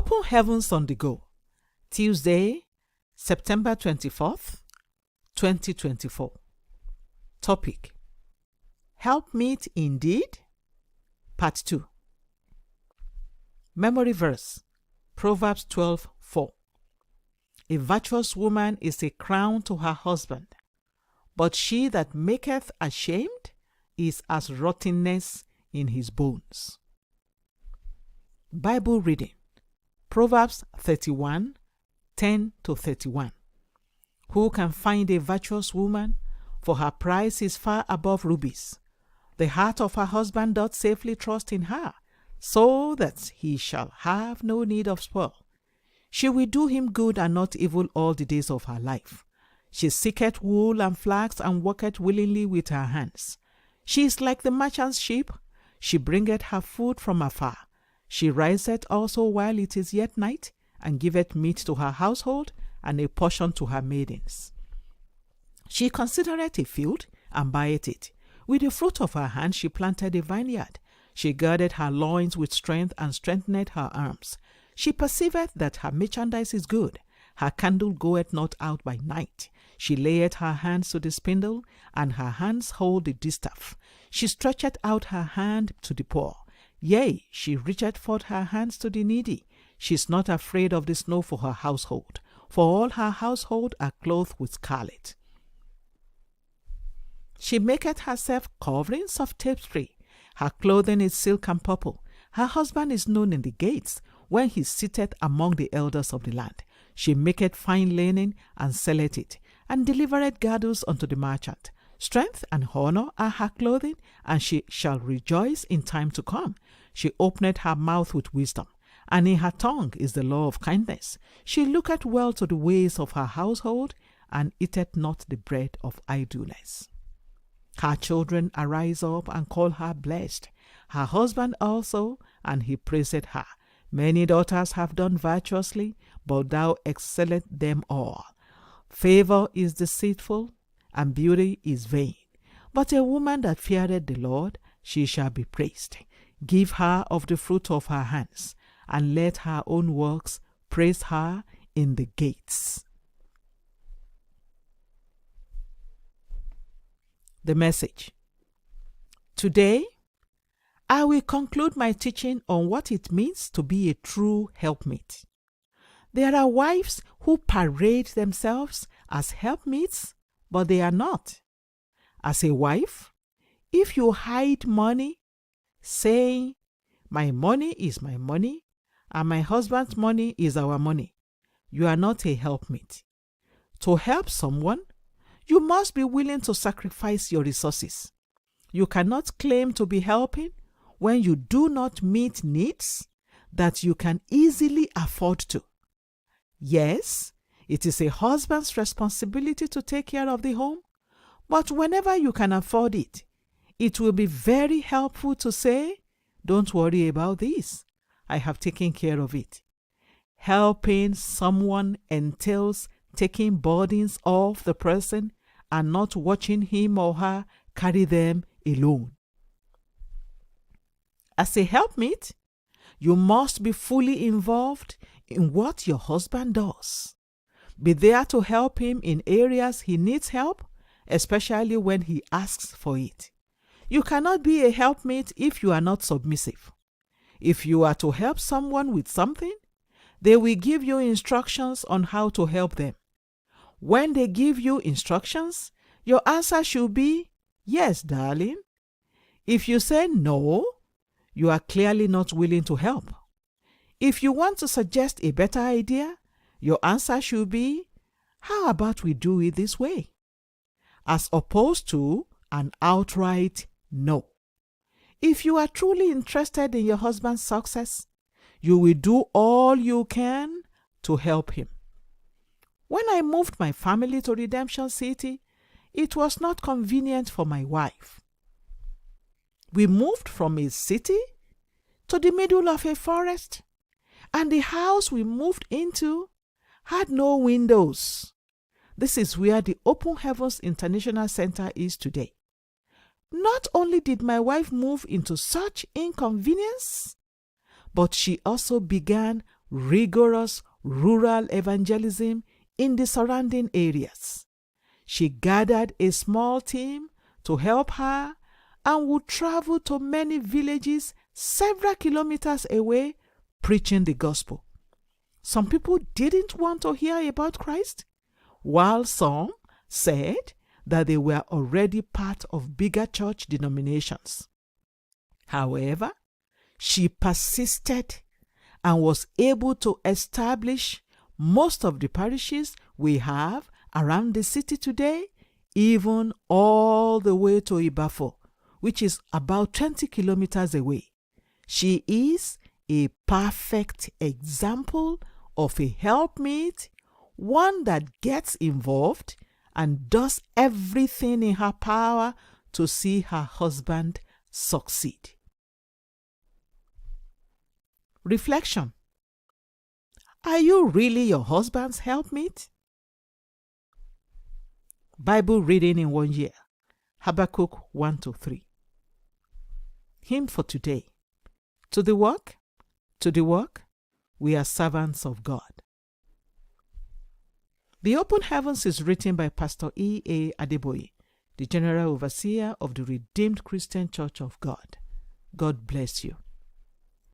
Open Heavens on the Go, Tuesday, September 24th, 2024. Topic: Helpmeet Indeed, Part 2. Memory verse, Proverbs 12:4. A virtuous woman is a crown to her husband, but she that maketh ashamed is as rottenness in his bones. Bible reading, Proverbs 31:10-31. Who can find a virtuous woman? For her price is far above rubies. The heart of her husband doth safely trust in her, so that he shall have no need of spoil. She will do him good and not evil all the days of her life. She seeketh wool and flax, and worketh willingly with her hands. She is like the merchant's ship. She bringeth her food from afar. She riseth also while it is yet night, and giveth meat to her household, and a portion to her maidens. She considereth a field, and buyeth it. With the fruit of her hand she planted a vineyard. She girded her loins with strength, and strengthened her arms. She perceiveth that her merchandise is good. Her candle goeth not out by night. She layeth her hands to the spindle, and her hands hold the distaff. She stretcheth out her hand to the poor. Yea, she reacheth forth her hands to the needy. She is not afraid of the snow for her household, for all her household are clothed with scarlet. She maketh herself coverings of tapestry. Her clothing is silk and purple. Her husband is known in the gates, when he sitteth among the elders of the land. She maketh fine linen, and selleth it, and delivereth girdles unto the merchant. Strength and honor are her clothing, and she shall rejoice in time to come. She openeth her mouth with wisdom, and in her tongue is the law of kindness. She looketh well to the ways of her household, and eateth not the bread of idleness. Her children arise up and call her blessed, her husband also, and he praiseth her. Many daughters have done virtuously, but thou excellest them all. Favor is deceitful, and beauty is vain. But a woman that feareth the Lord, she shall be praised. Give her of the fruit of her hands, and let her own works praise her in the gates. The message. Today, I will conclude my teaching on what it means to be a true helpmate. There are wives who parade themselves as helpmates, but they are not. As a wife, if you hide money, saying, "My money is my money, and my husband's money is our money," you are not a helpmate. To help someone, you must be willing to sacrifice your resources. You cannot claim to be helping when you do not meet needs that you can easily afford to. Yes, it is a husband's responsibility to take care of the home, but whenever you can afford it, it will be very helpful to say, "Don't worry about this. I have taken care of it." Helping someone entails taking burdens off the person and not watching him or her carry them alone. As a helpmate, you must be fully involved in what your husband does. Be there to help him in areas he needs help, especially when he asks for it. You cannot be a helpmate if you are not submissive. If you are to help someone with something, they will give you instructions on how to help them. When they give you instructions, your answer should be, "Yes, darling." If you say no, you are clearly not willing to help. If you want to suggest a better idea, your answer should be, "How about we do it this way?" As opposed to an outright no. If you are truly interested in your husband's success, you will do all you can to help him. When I moved my family to Redemption City, it was not convenient for my wife. We moved from a city to the middle of a forest, and the house we moved into had no windows. This is where the Open Heavens International Center is today. Not only did my wife move into such inconvenience, but she also began rigorous rural evangelism in the surrounding areas. She gathered a small team to help her and would travel to many villages several kilometers away preaching the gospel. Some people didn't want to hear about Christ, while some said that they were already part of bigger church denominations. However, she persisted and was able to establish most of the parishes we have around the city today, even all the way to Ibafo, which is about 20 kilometers away. She is a perfect example of a helpmeet, one that gets involved and does everything in her power to see her husband succeed. Reflection. Are you really your husband's helpmeet? Bible reading in 1 year. Habakkuk 1-3. Hymn for today. To the work, we are servants of God. The Open Heavens is written by Pastor E.A. Adeboye, the General Overseer of the Redeemed Christian Church of God. God bless you.